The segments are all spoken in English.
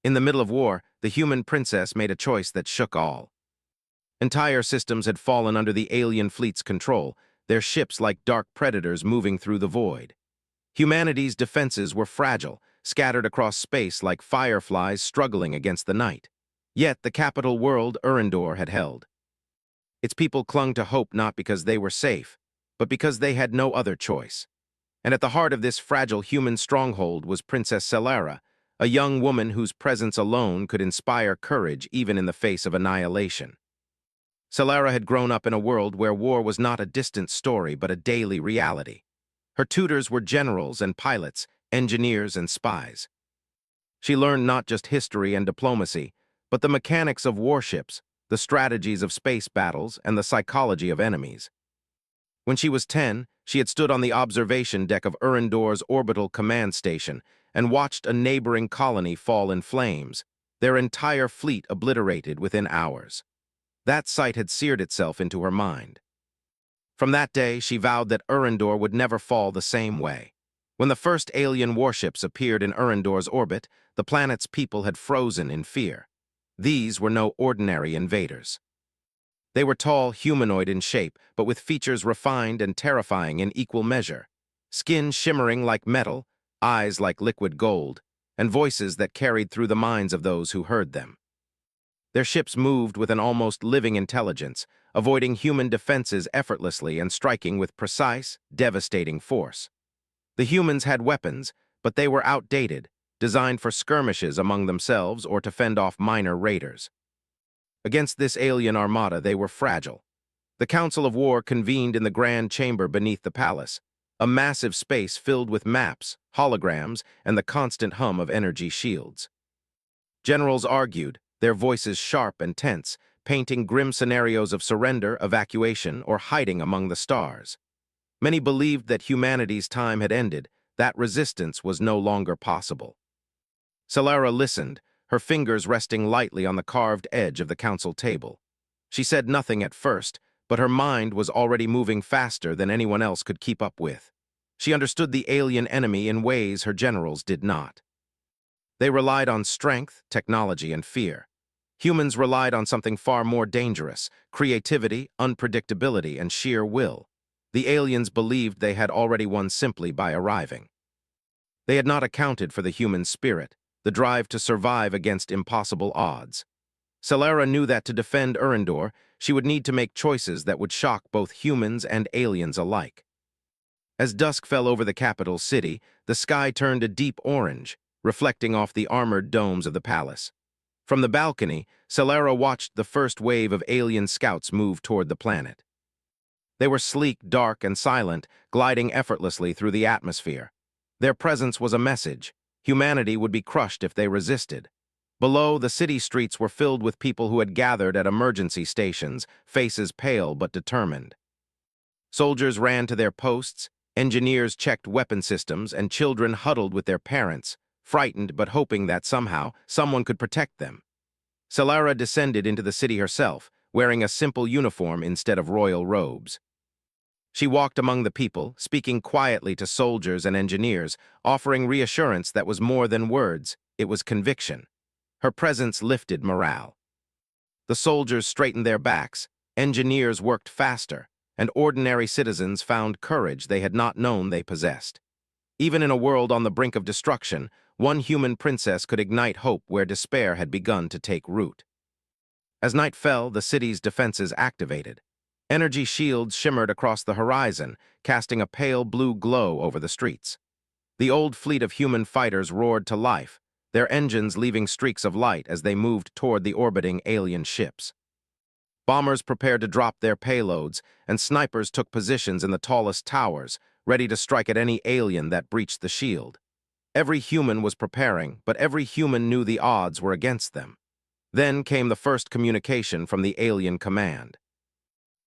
In the middle of war, the human princess made a choice that shook all. Entire systems had fallen under the alien fleet's control, their ships like dark predators moving through the void. Humanity's defenses were fragile, scattered across space like fireflies struggling against the night. Yet the capital world Urindor had held. Its people clung to hope not because they were safe, but because they had no other choice. And at the heart of this fragile human stronghold was Princess Celara, a young woman whose presence alone could inspire courage even in the face of annihilation. Celara had grown up in a world where war was not a distant story but a daily reality. Her tutors were generals and pilots, engineers and spies. She learned not just history and diplomacy, but the mechanics of warships, the strategies of space battles, and the psychology of enemies. When she was 10, she had stood on the observation deck of Urindor's orbital command station and watched a neighboring colony fall in flames, their entire fleet obliterated within hours. That sight had seared itself into her mind. From that day, she vowed that Urindor would never fall the same way. When the first alien warships appeared in Urindor's orbit, the planet's people had frozen in fear. These were no ordinary invaders. They were tall, humanoid in shape, but with features refined and terrifying in equal measure. Skin shimmering like metal, eyes like liquid gold, and voices that carried through the minds of those who heard them. Their ships moved with an almost living intelligence, avoiding human defenses effortlessly and striking with precise, devastating force. The humans had weapons, but they were outdated, designed for skirmishes among themselves or to fend off minor raiders. Against this alien armada, they were fragile. The Council of War convened in the grand chamber beneath the palace, a massive space filled with maps, holograms, and the constant hum of energy shields. Generals argued, their voices sharp and tense, painting grim scenarios of surrender, evacuation, or hiding among the stars. Many believed that humanity's time had ended, that resistance was no longer possible. Celara listened, her fingers resting lightly on the carved edge of the council table. She said nothing at first, but her mind was already moving faster than anyone else could keep up with. She understood the alien enemy in ways her generals did not. They relied on strength, technology, and fear. Humans relied on something far more dangerous: creativity, unpredictability, and sheer will. The aliens believed they had already won simply by arriving. They had not accounted for the human spirit, the drive to survive against impossible odds. Celara knew that to defend Urindor, she would need to make choices that would shock both humans and aliens alike. As dusk fell over the capital city, the sky turned a deep orange, reflecting off the armored domes of the palace. From the balcony, Celara watched the first wave of alien scouts move toward the planet. They were sleek, dark, and silent, gliding effortlessly through the atmosphere. Their presence was a message. Humanity would be crushed if they resisted. Below, the city streets were filled with people who had gathered at emergency stations, faces pale but determined. Soldiers ran to their posts, engineers checked weapon systems, and children huddled with their parents, frightened but hoping that somehow someone could protect them. Celara descended into the city herself, wearing a simple uniform instead of royal robes. She walked among the people, speaking quietly to soldiers and engineers, offering reassurance that was more than words, it was conviction. Her presence lifted morale. The soldiers straightened their backs, engineers worked faster, and ordinary citizens found courage they had not known they possessed. Even in a world on the brink of destruction, one human princess could ignite hope where despair had begun to take root. As night fell, the city's defenses activated. Energy shields shimmered across the horizon, casting a pale blue glow over the streets. The old fleet of human fighters roared to life, their engines leaving streaks of light as they moved toward the orbiting alien ships. Bombers prepared to drop their payloads, and snipers took positions in the tallest towers, ready to strike at any alien that breached the shield. Every human was preparing, but every human knew the odds were against them. Then came the first communication from the alien command.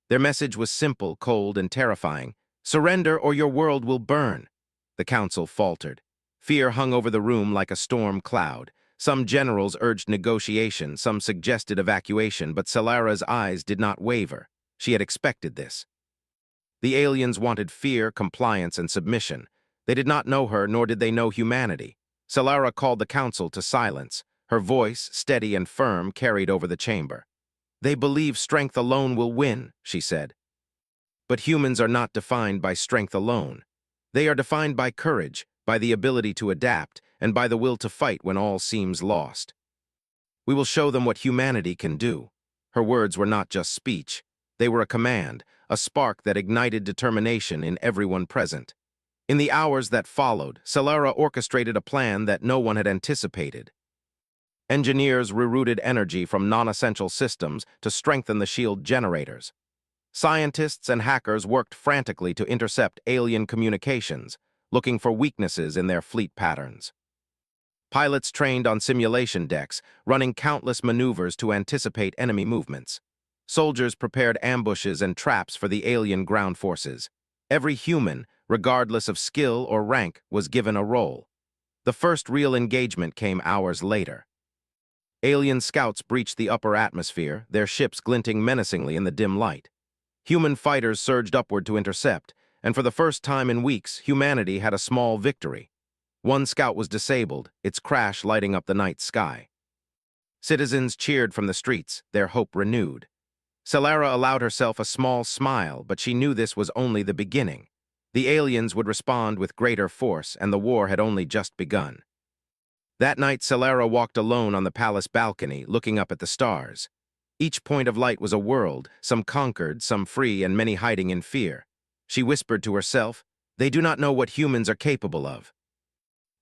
Their message was simple, cold, and terrifying. "Surrender or your world will burn." The council faltered. Fear hung over the room like a storm cloud. Some generals urged negotiation, some suggested evacuation, but Celara's eyes did not waver. She had expected this. The aliens wanted fear, compliance, and submission. They did not know her, nor did they know humanity. Celara called the council to silence. Her voice, steady and firm, carried over the chamber. "They believe strength alone will win," she said. "But humans are not defined by strength alone. They are defined by courage, by the ability to adapt, and by the will to fight when all seems lost. We will show them what humanity can do." Her words were not just speech. They were a command, a spark that ignited determination in everyone present. In the hours that followed, Solara orchestrated a plan that no one had anticipated. Engineers rerouted energy from non-essential systems to strengthen the shield generators. Scientists and hackers worked frantically to intercept alien communications, looking for weaknesses in their fleet patterns. Pilots trained on simulation decks, running countless maneuvers to anticipate enemy movements. Soldiers prepared ambushes and traps for the alien ground forces. Every human, regardless of skill or rank, was given a role. The first real engagement came hours later. Alien scouts breached the upper atmosphere, their ships glinting menacingly in the dim light. Human fighters surged upward to intercept, and for the first time in weeks, humanity had a small victory. One scout was disabled, its crash lighting up the night sky. Citizens cheered from the streets, their hope renewed. Solara allowed herself a small smile, but she knew this was only the beginning. The aliens would respond with greater force, and the war had only just begun. That night, Solara walked alone on the palace balcony, looking up at the stars. Each point of light was a world, some conquered, some free, and many hiding in fear. She whispered to herself, "They do not know what humans are capable of.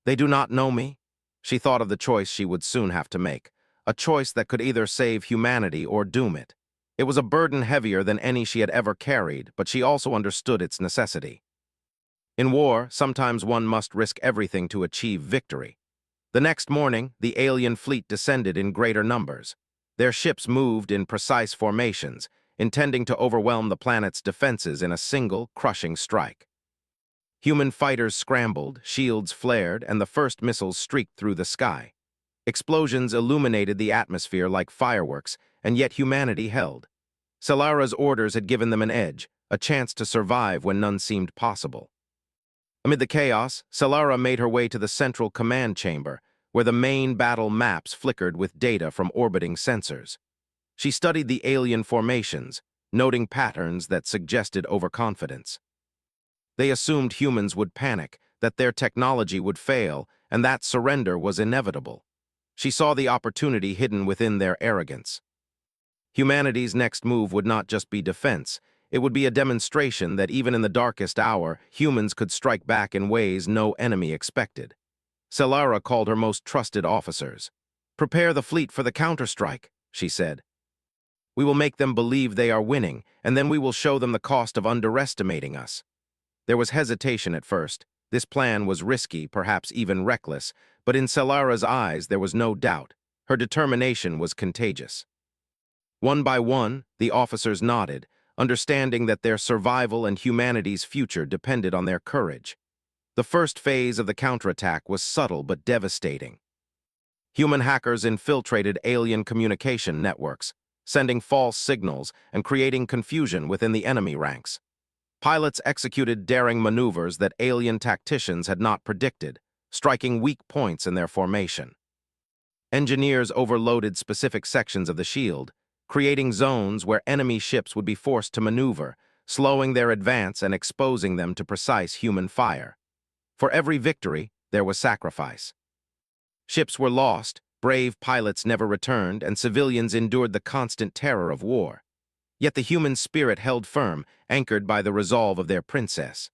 They do not know me." She thought of the choice she would soon have to make, a choice that could either save humanity or doom it. It was a burden heavier than any she had ever carried, but she also understood its necessity. In war, sometimes one must risk everything to achieve victory. The next morning, the alien fleet descended in greater numbers. Their ships moved in precise formations, intending to overwhelm the planet's defenses in a single, crushing strike. Human fighters scrambled, shields flared, and the first missiles streaked through the sky. Explosions illuminated the atmosphere like fireworks, and yet humanity held. Solara's orders had given them an edge, a chance to survive when none seemed possible. Amid the chaos, Solara made her way to the central command chamber, where the main battle maps flickered with data from orbiting sensors. She studied the alien formations, noting patterns that suggested overconfidence. They assumed humans would panic, that their technology would fail, and that surrender was inevitable. She saw the opportunity hidden within their arrogance. Humanity's next move would not just be defense, it would be a demonstration that even in the darkest hour, humans could strike back in ways no enemy expected. Solara called her most trusted officers. "Prepare the fleet for the counterstrike," she said. "We will make them believe they are winning, and then we will show them the cost of underestimating us." There was hesitation at first. This plan was risky, perhaps even reckless, but in Solara's eyes there was no doubt. Her determination was contagious. One by one, the officers nodded, understanding that their survival and humanity's future depended on their courage. The first phase of the counterattack was subtle but devastating. Human hackers infiltrated alien communication networks, sending false signals and creating confusion within the enemy ranks. Pilots executed daring maneuvers that alien tacticians had not predicted, striking weak points in their formation. Engineers overloaded specific sections of the shield, creating zones where enemy ships would be forced to maneuver, slowing their advance and exposing them to precise human fire. For every victory, there was sacrifice. Ships were lost, brave pilots never returned, and civilians endured the constant terror of war. Yet the human spirit held firm, anchored by the resolve of their princess.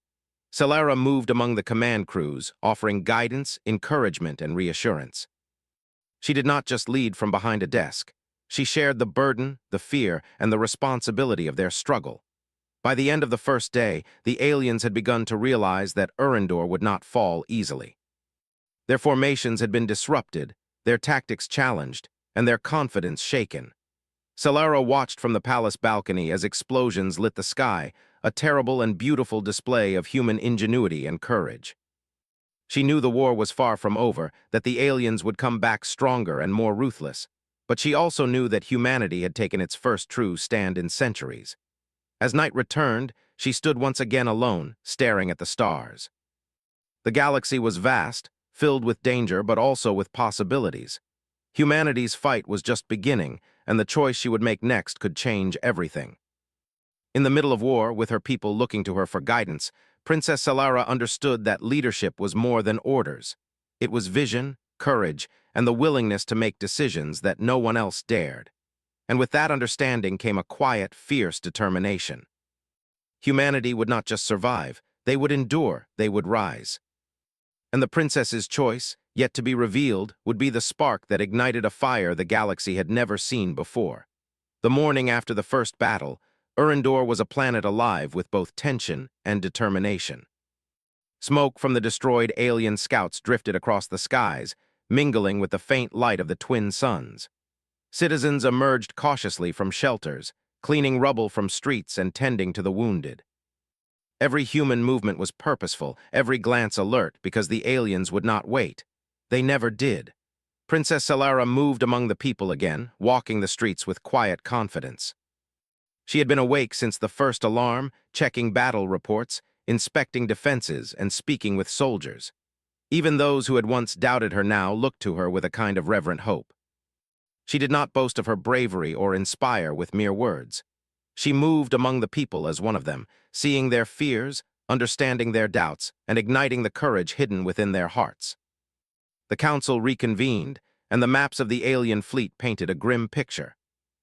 Solara moved among the command crews, offering guidance, encouragement, and reassurance. She did not just lead from behind a desk. She shared the burden, the fear, and the responsibility of their struggle. By the end of the first day, the aliens had begun to realize that Urindor would not fall easily. Their formations had been disrupted, their tactics challenged, and their confidence shaken. Solara watched from the palace balcony as explosions lit the sky, a terrible and beautiful display of human ingenuity and courage. She knew the war was far from over, that the aliens would come back stronger and more ruthless, but she also knew that humanity had taken its first true stand in centuries. As night returned, she stood once again alone, staring at the stars. The galaxy was vast, filled with danger but also with possibilities. Humanity's fight was just beginning, and the choice she would make next could change everything. In the middle of war, with her people looking to her for guidance, Princess Solara understood that leadership was more than orders. It was vision, courage, and the willingness to make decisions that no one else dared. And with that understanding came a quiet, fierce determination. Humanity would not just survive, they would endure, they would rise. And the princess's choice, yet to be revealed, would be the spark that ignited a fire the galaxy had never seen before. The morning after the first battle, Urindor was a planet alive with both tension and determination. Smoke from the destroyed alien scouts drifted across the skies, mingling with the faint light of the twin suns. Citizens emerged cautiously from shelters, cleaning rubble from streets and tending to the wounded. Every human movement was purposeful, every glance alert, because the aliens would not wait. They never did. Princess Solara moved among the people again, walking the streets with quiet confidence. She had been awake since the first alarm, checking battle reports, inspecting defenses, and speaking with soldiers. Even those who had once doubted her now looked to her with a kind of reverent hope. She did not boast of her bravery or inspire with mere words. She moved among the people as one of them, seeing their fears, understanding their doubts, and igniting the courage hidden within their hearts. The council reconvened, and the maps of the alien fleet painted a grim picture.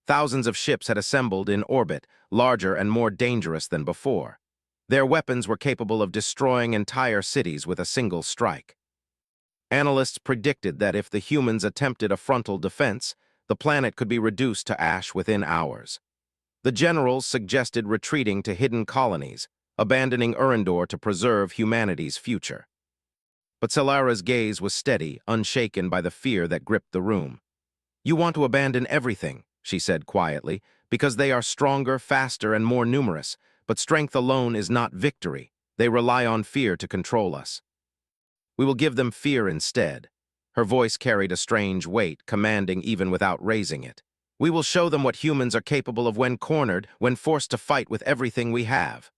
Thousands of ships had assembled in orbit, larger and more dangerous than before. Their weapons were capable of destroying entire cities with a single strike. Analysts predicted that if the humans attempted a frontal defense, the planet could be reduced to ash within hours. The generals suggested retreating to hidden colonies, abandoning Urindor to preserve humanity's future. But Solara's gaze was steady, unshaken by the fear that gripped the room. "You want to abandon everything," she said quietly, "because they are stronger, faster, and more numerous. But strength alone is not victory. They rely on fear to control us. We will give them fear instead." Her voice carried a strange weight, commanding even without raising it. "We will show them what humans are capable of when cornered, when forced to fight with everything we have."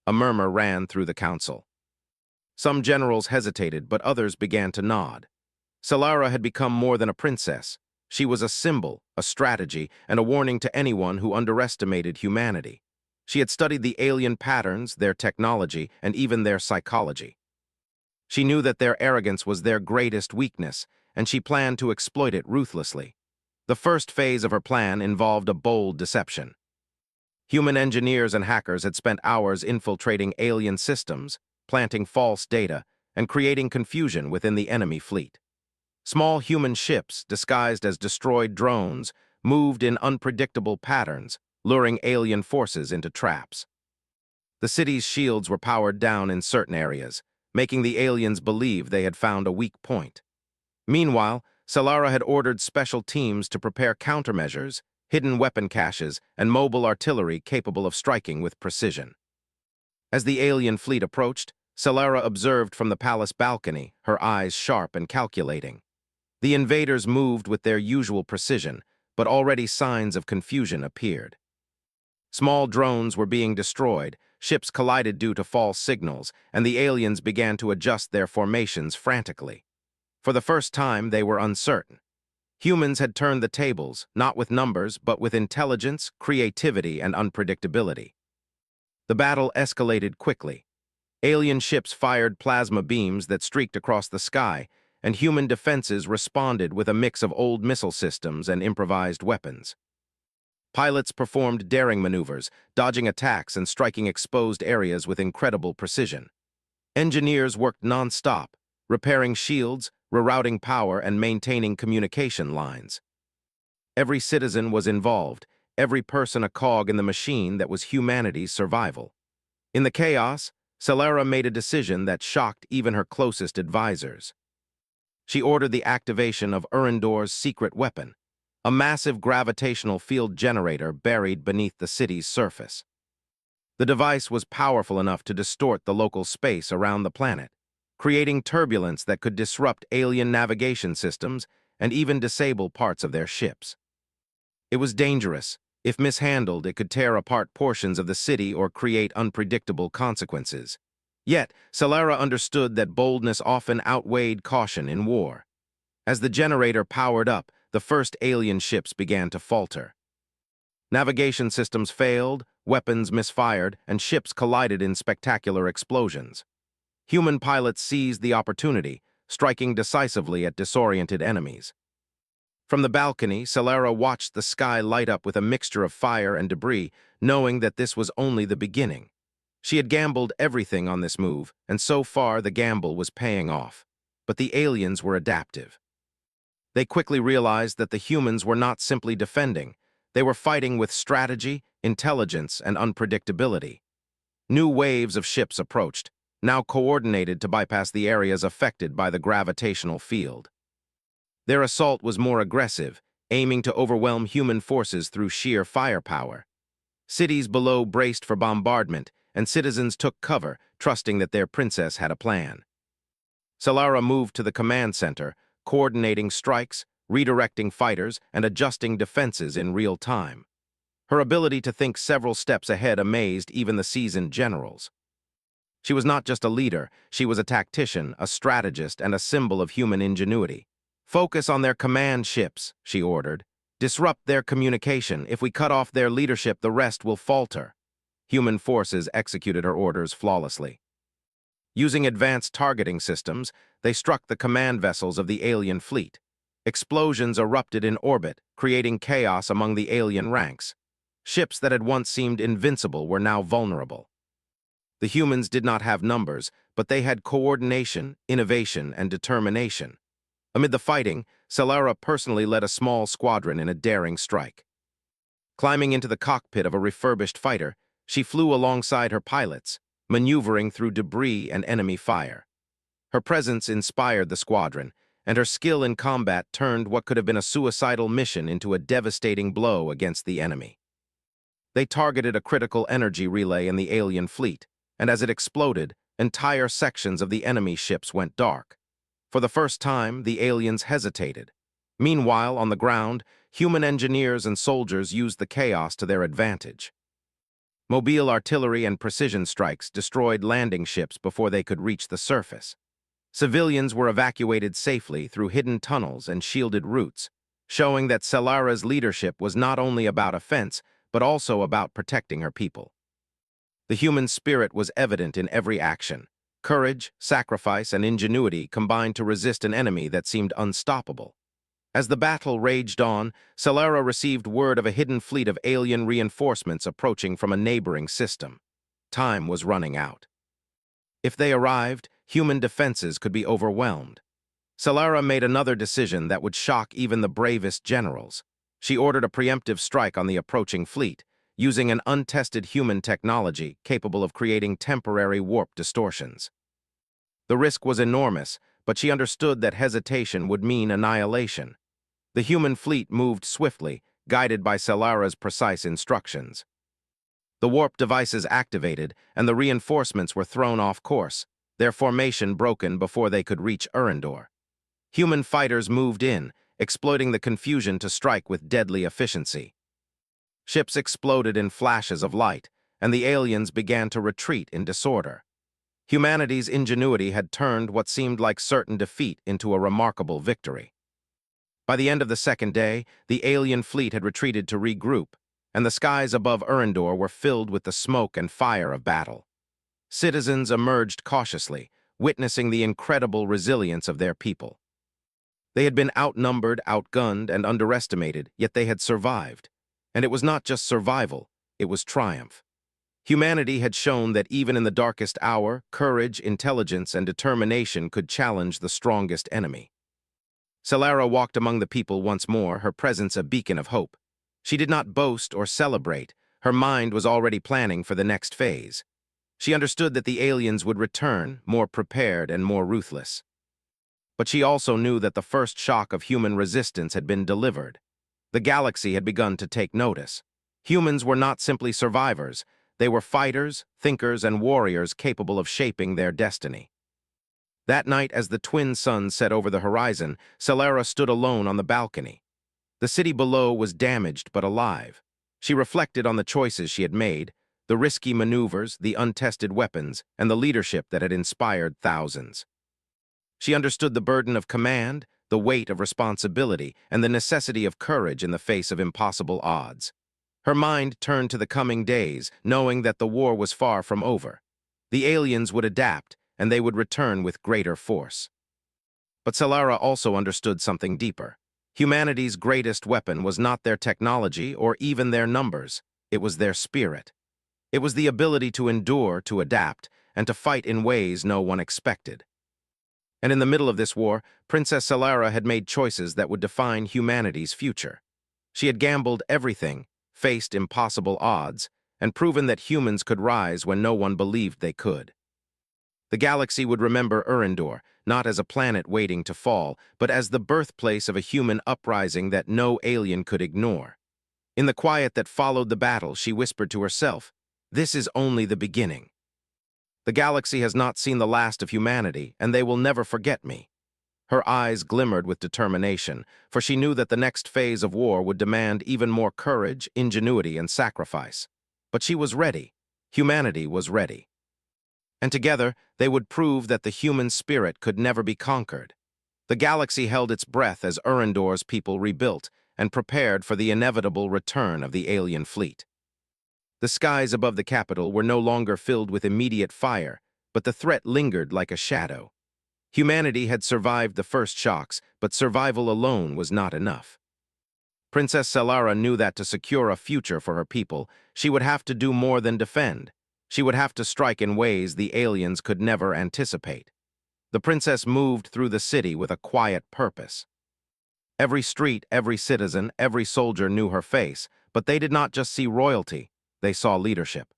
A murmur ran through the council. Some generals hesitated, but others began to nod. Solara had become more than a princess. She was a symbol, a strategy, and a warning to anyone who underestimated humanity. She had studied the alien patterns, their technology, and even their psychology. She knew that their arrogance was their greatest weakness, and she planned to exploit it ruthlessly. The first phase of her plan involved a bold deception. Human engineers and hackers had spent hours infiltrating alien systems, planting false data, and creating confusion within the enemy fleet. Small human ships, disguised as destroyed drones, moved in unpredictable patterns, luring alien forces into traps. The city's shields were powered down in certain areas, making the aliens believe they had found a weak point. Meanwhile, Solara had ordered special teams to prepare countermeasures, hidden weapon caches, and mobile artillery capable of striking with precision. As the alien fleet approached, Solara observed from the palace balcony, her eyes sharp and calculating. The invaders moved with their usual precision, but already signs of confusion appeared. Small drones were being destroyed, ships collided due to false signals, and the aliens began to adjust their formations frantically. For the first time, they were uncertain. Humans had turned the tables, not with numbers, but with intelligence, creativity, and unpredictability. The battle escalated quickly. Alien ships fired plasma beams that streaked across the sky, and human defenses responded with a mix of old missile systems and improvised weapons. Pilots performed daring maneuvers, dodging attacks and striking exposed areas with incredible precision. Engineers worked non-stop, repairing shields, rerouting power, and maintaining communication lines. Every citizen was involved, every person a cog in the machine that was humanity's survival. In the chaos, Solara made a decision that shocked even her closest advisors. She ordered the activation of Urindor's secret weapon, a massive gravitational field generator buried beneath the city's surface. The device was powerful enough to distort the local space around the planet, creating turbulence that could disrupt alien navigation systems and even disable parts of their ships. It was dangerous. If mishandled, it could tear apart portions of the city or create unpredictable consequences. Yet, Solara understood that boldness often outweighed caution in war. As the generator powered up, the first alien ships began to falter. Navigation systems failed, weapons misfired, and ships collided in spectacular explosions. Human pilots seized the opportunity, striking decisively at disoriented enemies. From the balcony, Solara watched the sky light up with a mixture of fire and debris, knowing that this was only the beginning. She had gambled everything on this move, and so far the gamble was paying off. But the aliens were adaptive. They quickly realized that the humans were not simply defending. They were fighting with strategy, intelligence, and unpredictability. New waves of ships approached, now coordinated to bypass the areas affected by the gravitational field. Their assault was more aggressive, aiming to overwhelm human forces through sheer firepower. Cities below braced for bombardment, and citizens took cover, trusting that their princess had a plan. Solara moved to the command center, coordinating strikes, redirecting fighters, and adjusting defenses in real time. Her ability to think several steps ahead amazed even the seasoned generals. She was not just a leader, she was a tactician, a strategist, and a symbol of human ingenuity. "Focus on their command ships," she ordered. "Disrupt their communication. If we cut off their leadership, the rest will falter." Human forces executed her orders flawlessly. Using advanced targeting systems, they struck the command vessels of the alien fleet. Explosions erupted in orbit, creating chaos among the alien ranks. Ships that had once seemed invincible were now vulnerable. The humans did not have numbers, but they had coordination, innovation, and determination. Amid the fighting, Solara personally led a small squadron in a daring strike. Climbing into the cockpit of a refurbished fighter, she flew alongside her pilots, maneuvering through debris and enemy fire. Her presence inspired the squadron, and her skill in combat turned what could have been a suicidal mission into a devastating blow against the enemy. They targeted a critical energy relay in the alien fleet, and as it exploded, entire sections of the enemy ships went dark. For the first time, the aliens hesitated. Meanwhile, on the ground, human engineers and soldiers used the chaos to their advantage. Mobile artillery and precision strikes destroyed landing ships before they could reach the surface. Civilians were evacuated safely through hidden tunnels and shielded routes, showing that Solara's leadership was not only about offense, but also about protecting her people. The human spirit was evident in every action. Courage, sacrifice, and ingenuity combined to resist an enemy that seemed unstoppable. As the battle raged on, Solara received word of a hidden fleet of alien reinforcements approaching from a neighboring system. Time was running out. If they arrived, human defenses could be overwhelmed. Solara made another decision that would shock even the bravest generals. She ordered a preemptive strike on the approaching fleet, using an untested human technology capable of creating temporary warp distortions. The risk was enormous, but she understood that hesitation would mean annihilation. The human fleet moved swiftly, guided by Solara's precise instructions. The warp devices activated, and the reinforcements were thrown off course, their formation broken before they could reach Urandor. Human fighters moved in, exploiting the confusion to strike with deadly efficiency. Ships exploded in flashes of light, and the aliens began to retreat in disorder. Humanity's ingenuity had turned what seemed like certain defeat into a remarkable victory. By the end of the second day, the alien fleet had retreated to regroup, and the skies above Urandor were filled with the smoke and fire of battle. Citizens emerged cautiously, witnessing the incredible resilience of their people. They had been outnumbered, outgunned, and underestimated, yet they had survived. And it was not just survival, it was triumph. Humanity had shown that even in the darkest hour, courage, intelligence, and determination could challenge the strongest enemy. Solara walked among the people once more, her presence a beacon of hope. She did not boast or celebrate. Her mind was already planning for the next phase. She understood that the aliens would return, more prepared and more ruthless. But she also knew that the first shock of human resistance had been delivered. The galaxy had begun to take notice. Humans were not simply survivors. They were fighters, thinkers, and warriors capable of shaping their destiny. That night, as the twin suns set over the horizon, Solara stood alone on the balcony. The city below was damaged but alive. She reflected on the choices she had made, the risky maneuvers, the untested weapons, and the leadership that had inspired thousands. She understood the burden of command, the weight of responsibility, and the necessity of courage in the face of impossible odds. Her mind turned to the coming days, knowing that the war was far from over. The aliens would adapt, and they would return with greater force. But Solara also understood something deeper. Humanity's greatest weapon was not their technology or even their numbers. It was their spirit. It was the ability to endure, to adapt, and to fight in ways no one expected. And in the middle of this war, Princess Solara had made choices that would define humanity's future. She had gambled everything, faced impossible odds, and proven that humans could rise when no one believed they could. The galaxy would remember Erendor, not as a planet waiting to fall, but as the birthplace of a human uprising that no alien could ignore. In the quiet that followed the battle, she whispered to herself, "This is only the beginning. The galaxy has not seen the last of humanity, and they will never forget me." Her eyes glimmered with determination, for she knew that the next phase of war would demand even more courage, ingenuity, and sacrifice. But she was ready. Humanity was ready. And together, they would prove that the human spirit could never be conquered. The galaxy held its breath as Erendor's people rebuilt and prepared for the inevitable return of the alien fleet. The skies above the capital were no longer filled with immediate fire, but the threat lingered like a shadow. Humanity had survived the first shocks, but survival alone was not enough. Princess Solara knew that to secure a future for her people, she would have to do more than defend. She would have to strike in ways the aliens could never anticipate. The princess moved through the city with a quiet purpose. Every street, every citizen, every soldier knew her face, but they did not just see royalty, they saw leadership.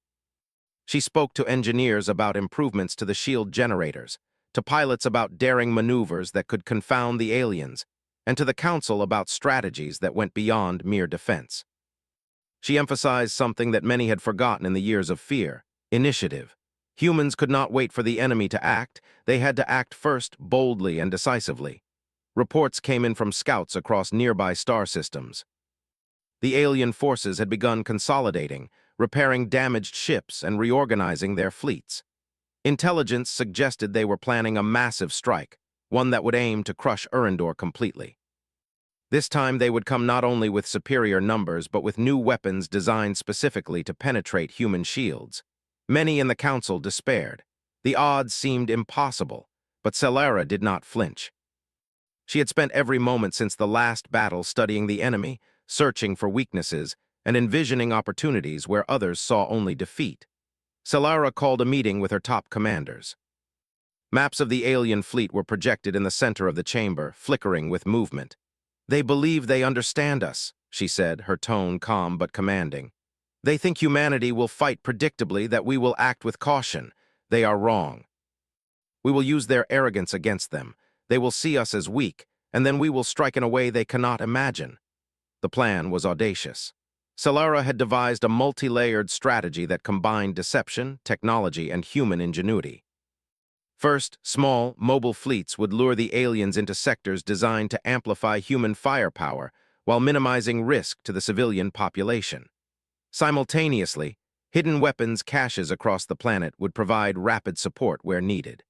She spoke to engineers about improvements to the shield generators, to pilots about daring maneuvers that could confound the aliens, and to the council about strategies that went beyond mere defense. She emphasized something that many had forgotten in the years of fear: initiative. Humans could not wait for the enemy to act, they had to act first, boldly and decisively. Reports came in from scouts across nearby star systems. The alien forces had begun consolidating, repairing damaged ships and reorganizing their fleets. Intelligence suggested they were planning a massive strike, one that would aim to crush Erendor completely. This time they would come not only with superior numbers, but with new weapons designed specifically to penetrate human shields. Many in the council despaired. The odds seemed impossible, but Solara did not flinch. She had spent every moment since the last battle studying the enemy, searching for weaknesses, and envisioning opportunities where others saw only defeat. Solara called a meeting with her top commanders. Maps of the alien fleet were projected in the center of the chamber, flickering with movement. "They believe they understand us," she said, her tone calm but commanding. "They think humanity will fight predictably, that we will act with caution. They are wrong. We will use their arrogance against them. They will see us as weak, and then we will strike in a way they cannot imagine." The plan was audacious. Solara had devised a multi-layered strategy that combined deception, technology, and human ingenuity. First, small, mobile fleets would lure the aliens into sectors designed to amplify human firepower while minimizing risk to the civilian population. Simultaneously, hidden weapons caches across the planet would provide rapid support where needed.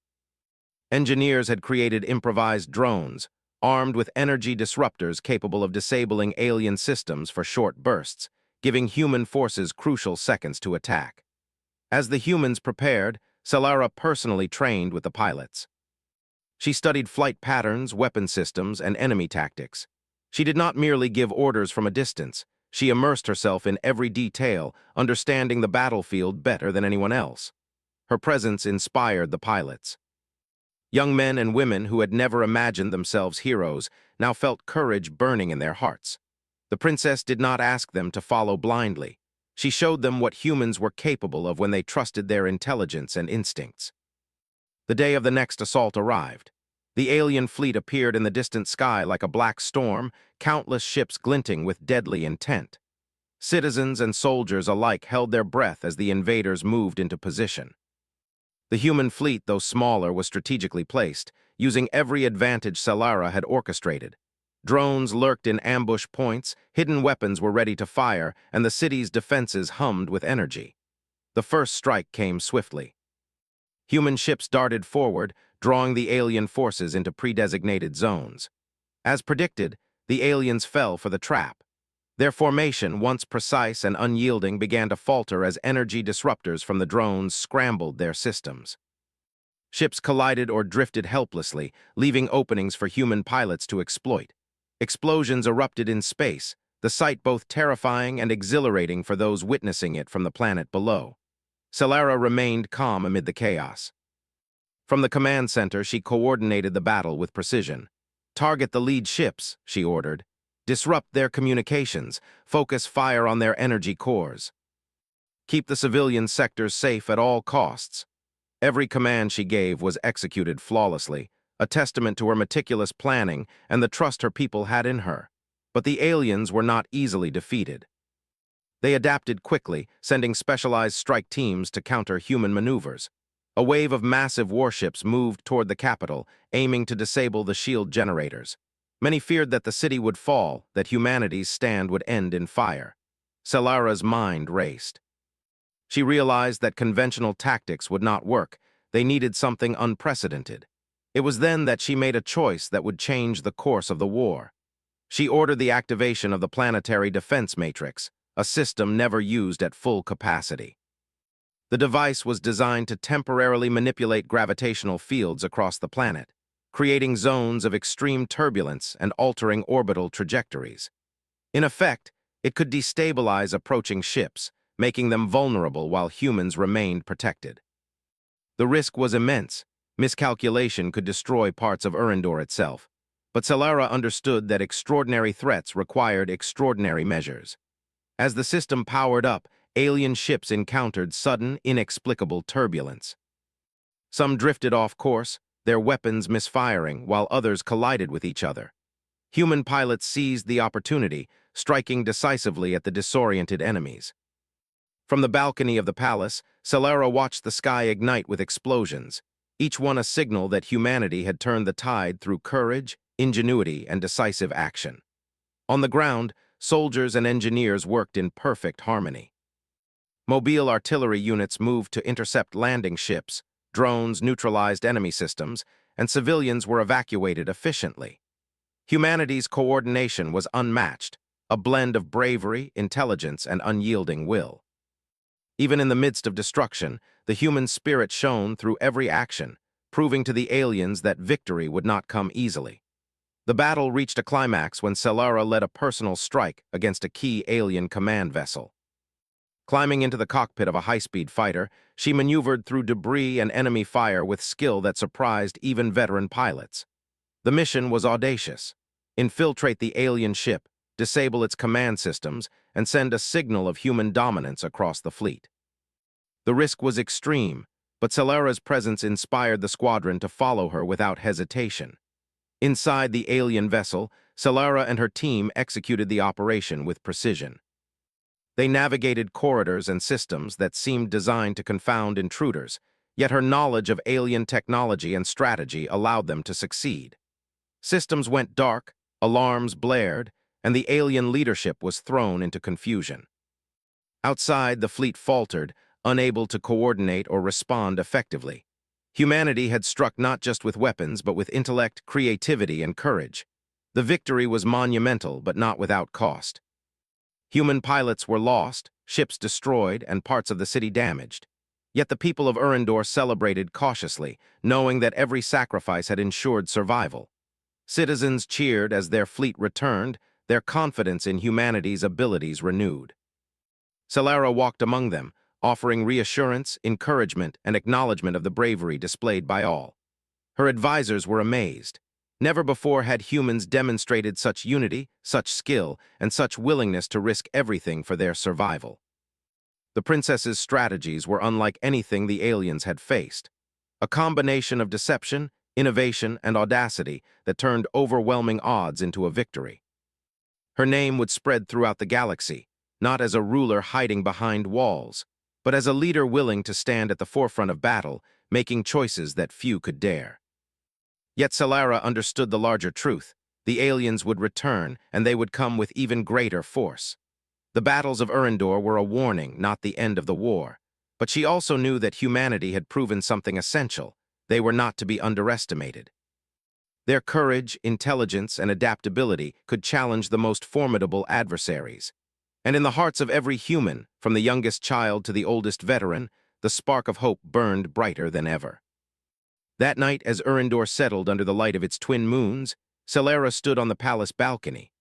Engineers had created improvised drones, armed with energy disruptors capable of disabling alien systems for short bursts, giving human forces crucial seconds to attack. As the humans prepared, Solara personally trained with the pilots. She studied flight patterns, weapon systems, and enemy tactics. She did not merely give orders from a distance. She immersed herself in every detail, understanding the battlefield better than anyone else. Her presence inspired the pilots. Young men and women who had never imagined themselves heroes now felt courage burning in their hearts. The princess did not ask them to follow blindly. She showed them what humans were capable of when they trusted their intelligence and instincts. The day of the next assault arrived. The alien fleet appeared in the distant sky like a black storm, countless ships glinting with deadly intent. Citizens and soldiers alike held their breath as the invaders moved into position. The human fleet, though smaller, was strategically placed, using every advantage Solara had orchestrated. Drones lurked in ambush points, hidden weapons were ready to fire, and the city's defenses hummed with energy. The first strike came swiftly. Human ships darted forward, drawing the alien forces into pre-designated zones. As predicted, the aliens fell for the trap. Their formation, once precise and unyielding, began to falter as energy disruptors from the drones scrambled their systems. Ships collided or drifted helplessly, leaving openings for human pilots to exploit. Explosions erupted in space, the sight both terrifying and exhilarating for those witnessing it from the planet below. Solara remained calm amid the chaos. From the command center, she coordinated the battle with precision. "Target the lead ships," she ordered. "Disrupt their communications. Focus fire on their energy cores. Keep the civilian sectors safe at all costs." Every command she gave was executed flawlessly, a testament to her meticulous planning and the trust her people had in her. But the aliens were not easily defeated. They adapted quickly, sending specialized strike teams to counter human maneuvers. A wave of massive warships moved toward the capital, aiming to disable the shield generators. Many feared that the city would fall, that humanity's stand would end in fire. Solara's mind raced. She realized that conventional tactics would not work. They needed something unprecedented. It was then that she made a choice that would change the course of the war. She ordered the activation of the planetary defense matrix, a system never used at full capacity. The device was designed to temporarily manipulate gravitational fields across the planet, creating zones of extreme turbulence and altering orbital trajectories. In effect, it could destabilize approaching ships, making them vulnerable while humans remained protected. The risk was immense. Miscalculation could destroy parts of Urindor itself. But Solara understood that extraordinary threats required extraordinary measures. As the system powered up, alien ships encountered sudden, inexplicable turbulence. Some drifted off course, their weapons misfiring, while others collided with each other. Human pilots seized the opportunity, striking decisively at the disoriented enemies. From the balcony of the palace, Solara watched the sky ignite with explosions, each one a signal that humanity had turned the tide through courage, ingenuity, and decisive action. On the ground, soldiers and engineers worked in perfect harmony. Mobile artillery units moved to intercept landing ships, drones neutralized enemy systems, and civilians were evacuated efficiently. Humanity's coordination was unmatched, a blend of bravery, intelligence, and unyielding will. Even in the midst of destruction, the human spirit shone through every action, proving to the aliens that victory would not come easily. The battle reached a climax when Solara led a personal strike against a key alien command vessel. Climbing into the cockpit of a high-speed fighter, she maneuvered through debris and enemy fire with skill that surprised even veteran pilots. The mission was audacious: infiltrate the alien ship, disable its command systems, and send a signal of human dominance across the fleet. The risk was extreme, but Solara's presence inspired the squadron to follow her without hesitation. Inside the alien vessel, Solara and her team executed the operation with precision. They navigated corridors and systems that seemed designed to confound intruders, yet her knowledge of alien technology and strategy allowed them to succeed. Systems went dark, alarms blared, and the alien leadership was thrown into confusion. Outside, the fleet faltered, unable to coordinate or respond effectively. Humanity had struck not just with weapons, but with intellect, creativity, and courage. The victory was monumental, but not without cost. Human pilots were lost, ships destroyed, and parts of the city damaged. Yet the people of Urindor celebrated cautiously, knowing that every sacrifice had ensured survival. Citizens cheered as their fleet returned, their confidence in humanity's abilities renewed. Solara walked among them, offering reassurance, encouragement, and acknowledgement of the bravery displayed by all. Her advisors were amazed. Never before had humans demonstrated such unity, such skill, and such willingness to risk everything for their survival. The princess's strategies were unlike anything the aliens had faced. A combination of deception, innovation, and audacity that turned overwhelming odds into a victory. Her name would spread throughout the galaxy, not as a ruler hiding behind walls, but as a leader willing to stand at the forefront of battle, making choices that few could dare. Yet Solara understood the larger truth. The aliens would return, and they would come with even greater force. The battles of Urindor were a warning, not the end of the war. But she also knew that humanity had proven something essential. They were not to be underestimated. Their courage, intelligence, and adaptability could challenge the most formidable adversaries. And in the hearts of every human, from the youngest child to the oldest veteran, the spark of hope burned brighter than ever. That night, as Urindor settled under the light of its twin moons, Celera stood on the palace balcony.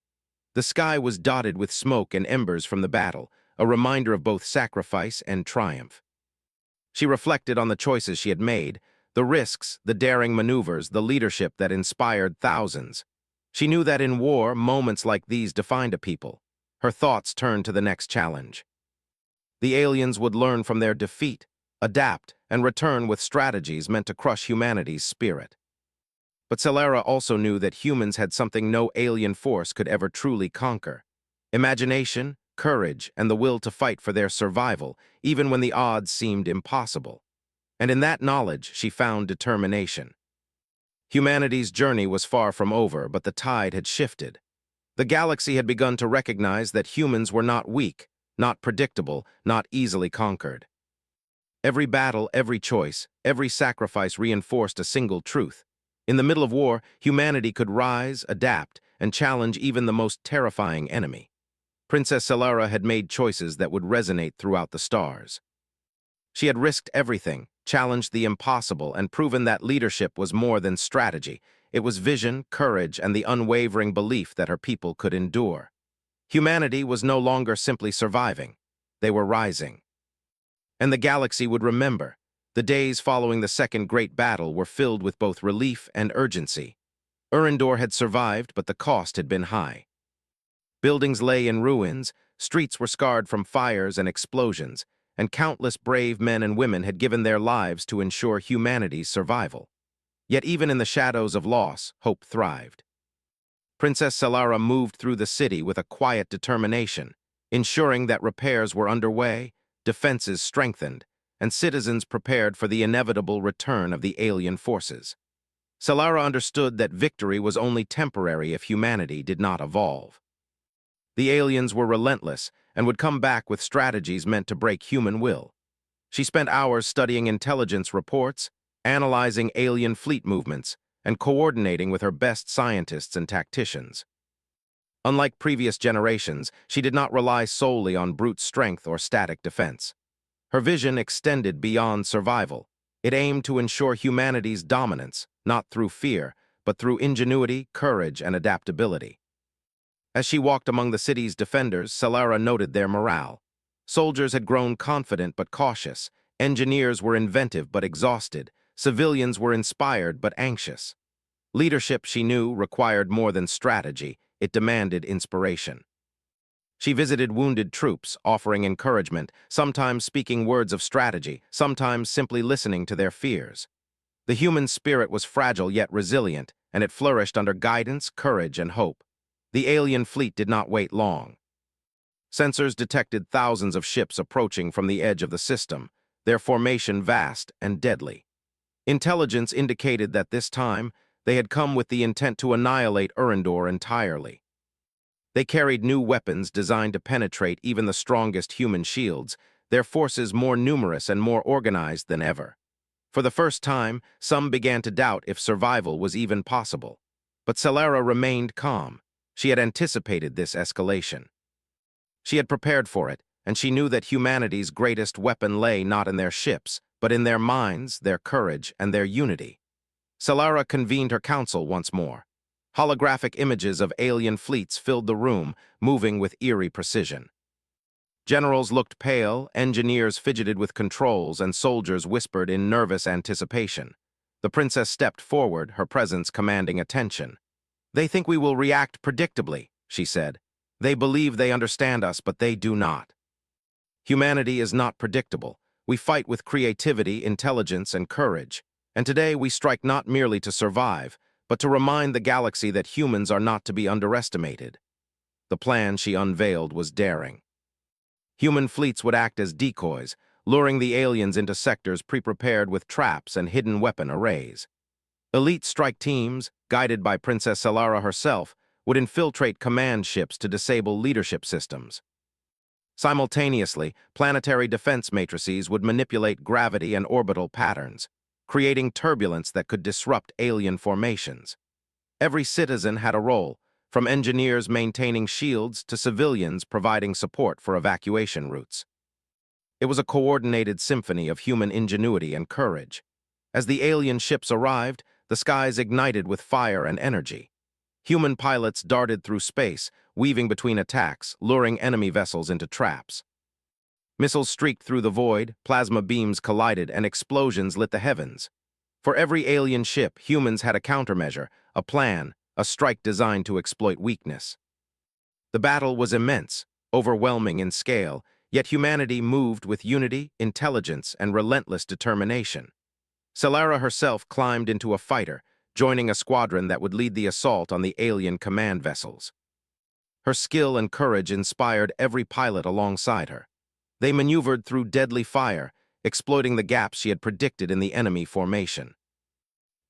The sky was dotted with smoke and embers from the battle, a reminder of both sacrifice and triumph. She reflected on the choices she had made, the risks, the daring maneuvers, the leadership that inspired thousands. She knew that in war, moments like these defined a people. Her thoughts turned to the next challenge. The aliens would learn from their defeat, adapt, and return with strategies meant to crush humanity's spirit. But Celera also knew that humans had something no alien force could ever truly conquer: imagination, courage, and the will to fight for their survival, even when the odds seemed impossible. And in that knowledge, she found determination. Humanity's journey was far from over, but the tide had shifted. The galaxy had begun to recognize that humans were not weak, not predictable, not easily conquered. Every battle, every choice, every sacrifice reinforced a single truth. In the middle of war, humanity could rise, adapt, and challenge even the most terrifying enemy. Princess Celera had made choices that would resonate throughout the stars. She had risked everything, challenged the impossible, and proven that leadership was more than strategy. It was vision, courage, and the unwavering belief that her people could endure. Humanity was no longer simply surviving. They were rising. And the galaxy would remember. The days following the Second Great Battle were filled with both relief and urgency. Urindor had survived, but the cost had been high. Buildings lay in ruins, streets were scarred from fires and explosions, and countless brave men and women had given their lives to ensure humanity's survival. Yet even in the shadows of loss, hope thrived. Princess Celera moved through the city with a quiet determination, ensuring that repairs were underway, defenses strengthened, and citizens prepared for the inevitable return of the alien forces. Celera understood that victory was only temporary if humanity did not evolve. The aliens were relentless and would come back with strategies meant to break human will. She spent hours studying intelligence reports, analyzing alien fleet movements, and coordinating with her best scientists and tacticians. Unlike previous generations, she did not rely solely on brute strength or static defense. Her vision extended beyond survival. It aimed to ensure humanity's dominance, not through fear, but through ingenuity, courage, and adaptability. As she walked among the city's defenders, Celera noted their morale. Soldiers had grown confident but cautious. Engineers were inventive but exhausted. Civilians were inspired but anxious. Leadership, she knew, required more than strategy. It demanded inspiration. She visited wounded troops, offering encouragement, sometimes speaking words of strategy, sometimes simply listening to their fears. The human spirit was fragile yet resilient, and it flourished under guidance, courage, and hope. The alien fleet did not wait long. Sensors detected thousands of ships approaching from the edge of the system, their formation vast and deadly. Intelligence indicated that this time, they had come with the intent to annihilate Urindor entirely. They carried new weapons designed to penetrate even the strongest human shields, their forces more numerous and more organized than ever. For the first time, some began to doubt if survival was even possible. But Celera remained calm. She had anticipated this escalation. She had prepared for it, and she knew that humanity's greatest weapon lay not in their ships, but in their minds, their courage, and their unity. Celera convened her council once more. Holographic images of alien fleets filled the room, moving with eerie precision. Generals looked pale, engineers fidgeted with controls, and soldiers whispered in nervous anticipation. The princess stepped forward, her presence commanding attention. "They think we will react predictably," she said. "They believe they understand us, but they do not. Humanity is not predictable. We fight with creativity, intelligence, and courage. And today we strike not merely to survive, but to remind the galaxy that humans are not to be underestimated." The plan she unveiled was daring. Human fleets would act as decoys, luring the aliens into sectors pre-prepared with traps and hidden weapon arrays. Elite strike teams, guided by Princess Celera herself, would infiltrate command ships to disable leadership systems. Simultaneously, planetary defense matrices would manipulate gravity and orbital patterns, creating turbulence that could disrupt alien formations. Every citizen had a role, from engineers maintaining shields to civilians providing support for evacuation routes. It was a coordinated symphony of human ingenuity and courage. As the alien ships arrived, the skies ignited with fire and energy. Human pilots darted through space, weaving between attacks, luring enemy vessels into traps. Missiles streaked through the void, plasma beams collided, and explosions lit the heavens. For every alien ship, humans had a countermeasure, a plan, a strike designed to exploit weakness. The battle was immense, overwhelming in scale, yet humanity moved with unity, intelligence, and relentless determination. Solara herself climbed into a fighter, joining a squadron that would lead the assault on the alien command vessels. Her skill and courage inspired every pilot alongside her. They maneuvered through deadly fire, exploiting the gaps she had predicted in the enemy formation.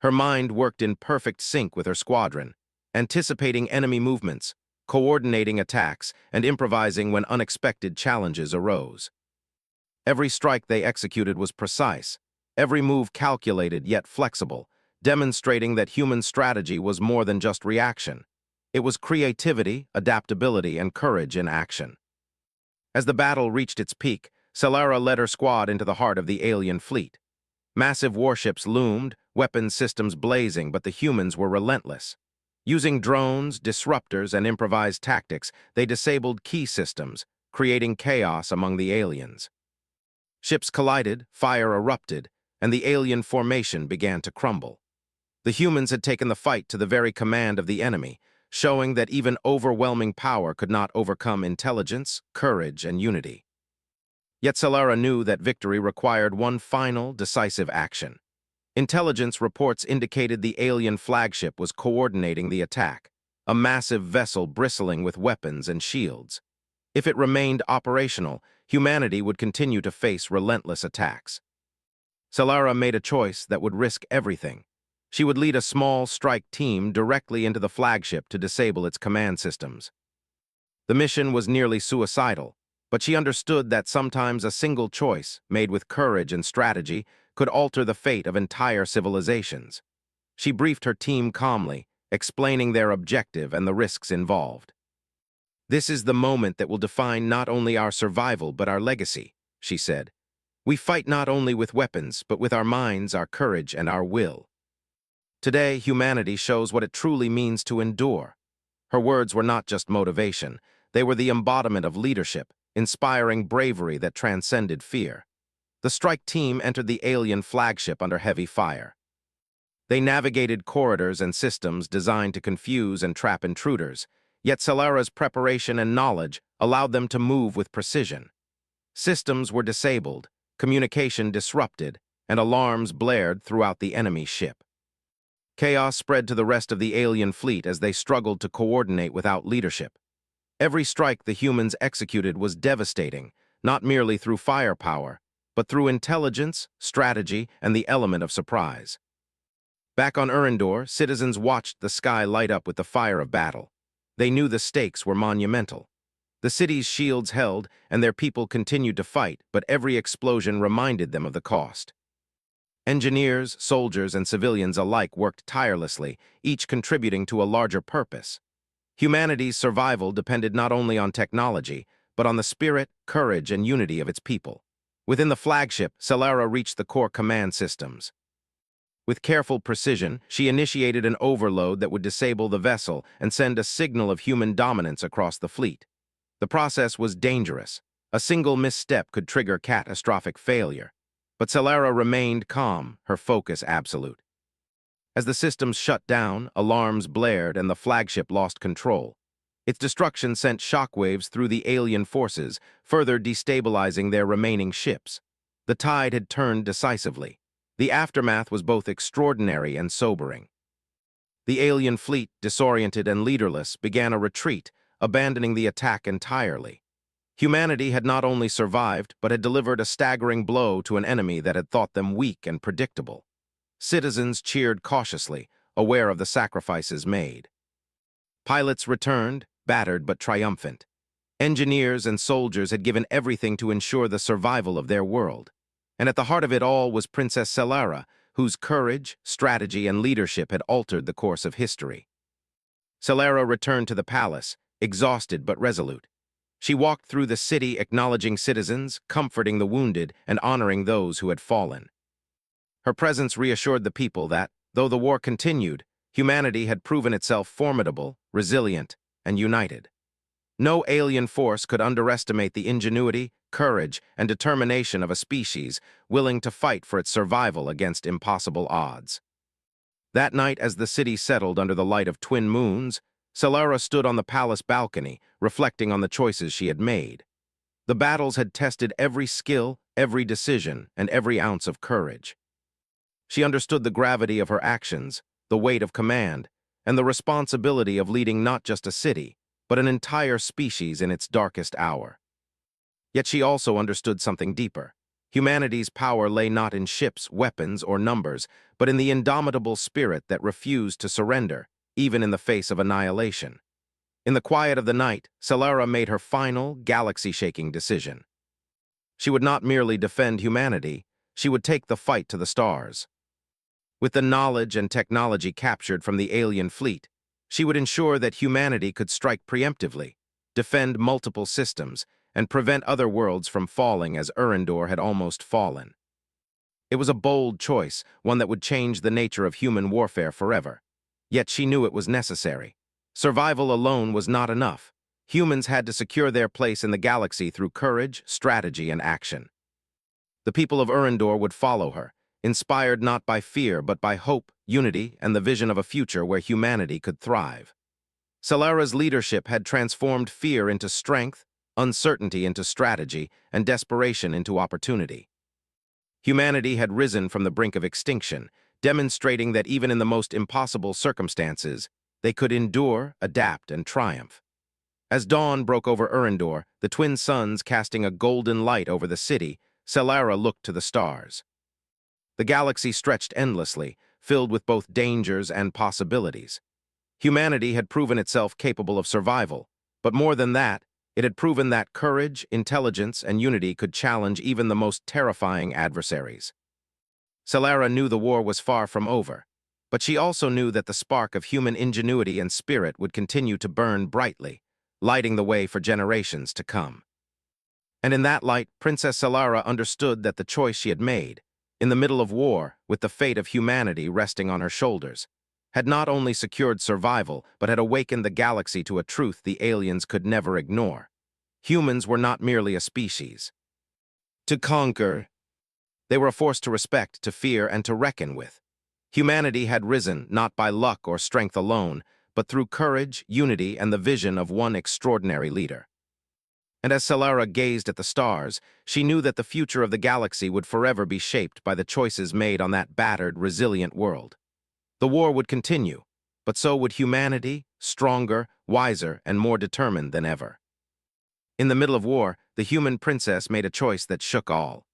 Her mind worked in perfect sync with her squadron, anticipating enemy movements, coordinating attacks, and improvising when unexpected challenges arose. Every strike they executed was precise, every move calculated yet flexible, demonstrating that human strategy was more than just reaction. It was creativity, adaptability, and courage in action. As the battle reached its peak, Solara led her squad into the heart of the alien fleet. Massive warships loomed, weapons systems blazing, but the humans were relentless. Using drones, disruptors, and improvised tactics, they disabled key systems, creating chaos among the aliens. Ships collided, fire erupted, and the alien formation began to crumble. The humans had taken the fight to the very command of the enemy, showing that even overwhelming power could not overcome intelligence, courage, and unity. Yet Solara knew that victory required one final, decisive action. Intelligence reports indicated the alien flagship was coordinating the attack, a massive vessel bristling with weapons and shields. If it remained operational, humanity would continue to face relentless attacks. Solara made a choice that would risk everything. She would lead a small strike team directly into the flagship to disable its command systems. The mission was nearly suicidal, but she understood that sometimes a single choice, made with courage and strategy, could alter the fate of entire civilizations. She briefed her team calmly, explaining their objective and the risks involved. "This is the moment that will define not only our survival but our legacy," she said. "We fight not only with weapons, but with our minds, our courage, and our will. Today, humanity shows what it truly means to endure." Her words were not just motivation. They were the embodiment of leadership, inspiring bravery that transcended fear. The strike team entered the alien flagship under heavy fire. They navigated corridors and systems designed to confuse and trap intruders, yet Solara's preparation and knowledge allowed them to move with precision. Systems were disabled, communication disrupted, and alarms blared throughout the enemy ship. Chaos spread to the rest of the alien fleet as they struggled to coordinate without leadership. Every strike the humans executed was devastating, not merely through firepower, but through intelligence, strategy, and the element of surprise. Back on Urindor, citizens watched the sky light up with the fire of battle. They knew the stakes were monumental. The city's shields held, and their people continued to fight, but every explosion reminded them of the cost. Engineers, soldiers, and civilians alike worked tirelessly, each contributing to a larger purpose. Humanity's survival depended not only on technology, but on the spirit, courage, and unity of its people. Within the flagship, Solara reached the core command systems. With careful precision, she initiated an overload that would disable the vessel and send a signal of human dominance across the fleet. The process was dangerous. A single misstep could trigger catastrophic failure. But Solara remained calm, her focus absolute. As the systems shut down, alarms blared, and the flagship lost control. Its destruction sent shockwaves through the alien forces, further destabilizing their remaining ships. The tide had turned decisively. The aftermath was both extraordinary and sobering. The alien fleet, disoriented and leaderless, began a retreat, abandoning the attack entirely. Humanity had not only survived, but had delivered a staggering blow to an enemy that had thought them weak and predictable. Citizens cheered cautiously, aware of the sacrifices made. Pilots returned, battered but triumphant. Engineers and soldiers had given everything to ensure the survival of their world. And at the heart of it all was Princess Solara, whose courage, strategy, and leadership had altered the course of history. Solara returned to the palace, exhausted but resolute. She walked through the city acknowledging citizens, comforting the wounded, and honoring those who had fallen. Her presence reassured the people that, though the war continued, humanity had proven itself formidable, resilient, and united. No alien force could underestimate the ingenuity, courage, and determination of a species willing to fight for its survival against impossible odds. That night, as the city settled under the light of twin moons, Solara stood on the palace balcony, reflecting on the choices she had made. The battles had tested every skill, every decision, and every ounce of courage. She understood the gravity of her actions, the weight of command, and the responsibility of leading not just a city, but an entire species in its darkest hour. Yet she also understood something deeper. Humanity's power lay not in ships, weapons, or numbers, but in the indomitable spirit that refused to surrender, even in the face of annihilation. In the quiet of the night, Solara made her final, galaxy-shaking decision. She would not merely defend humanity, she would take the fight to the stars. With the knowledge and technology captured from the alien fleet, she would ensure that humanity could strike preemptively, defend multiple systems, and prevent other worlds from falling as Erendor had almost fallen. It was a bold choice, one that would change the nature of human warfare forever. Yet she knew it was necessary. Survival alone was not enough. Humans had to secure their place in the galaxy through courage, strategy, and action. The people of Erendor would follow her, inspired not by fear but by hope, unity, and the vision of a future where humanity could thrive. Solara's leadership had transformed fear into strength, uncertainty into strategy, and desperation into opportunity. Humanity had risen from the brink of extinction, demonstrating that even in the most impossible circumstances, they could endure, adapt, and triumph. As dawn broke over Erendor, the twin suns casting a golden light over the city, Solara looked to the stars. The galaxy stretched endlessly, filled with both dangers and possibilities. Humanity had proven itself capable of survival, but more than that, it had proven that courage, intelligence, and unity could challenge even the most terrifying adversaries. Solara knew the war was far from over, but she also knew that the spark of human ingenuity and spirit would continue to burn brightly, lighting the way for generations to come. And in that light, Princess Solara understood that the choice she had made, in the middle of war, with the fate of humanity resting on her shoulders, had not only secured survival, but had awakened the galaxy to a truth the aliens could never ignore. Humans were not merely a species to conquer. They were a force to respect, to fear, and to reckon with. Humanity had risen not by luck or strength alone, but through courage, unity, and the vision of one extraordinary leader. And as Solara gazed at the stars, she knew that the future of the galaxy would forever be shaped by the choices made on that battered, resilient world. The war would continue, but so would humanity, stronger, wiser, and more determined than ever. In the middle of war, the human princess made a choice that shook all.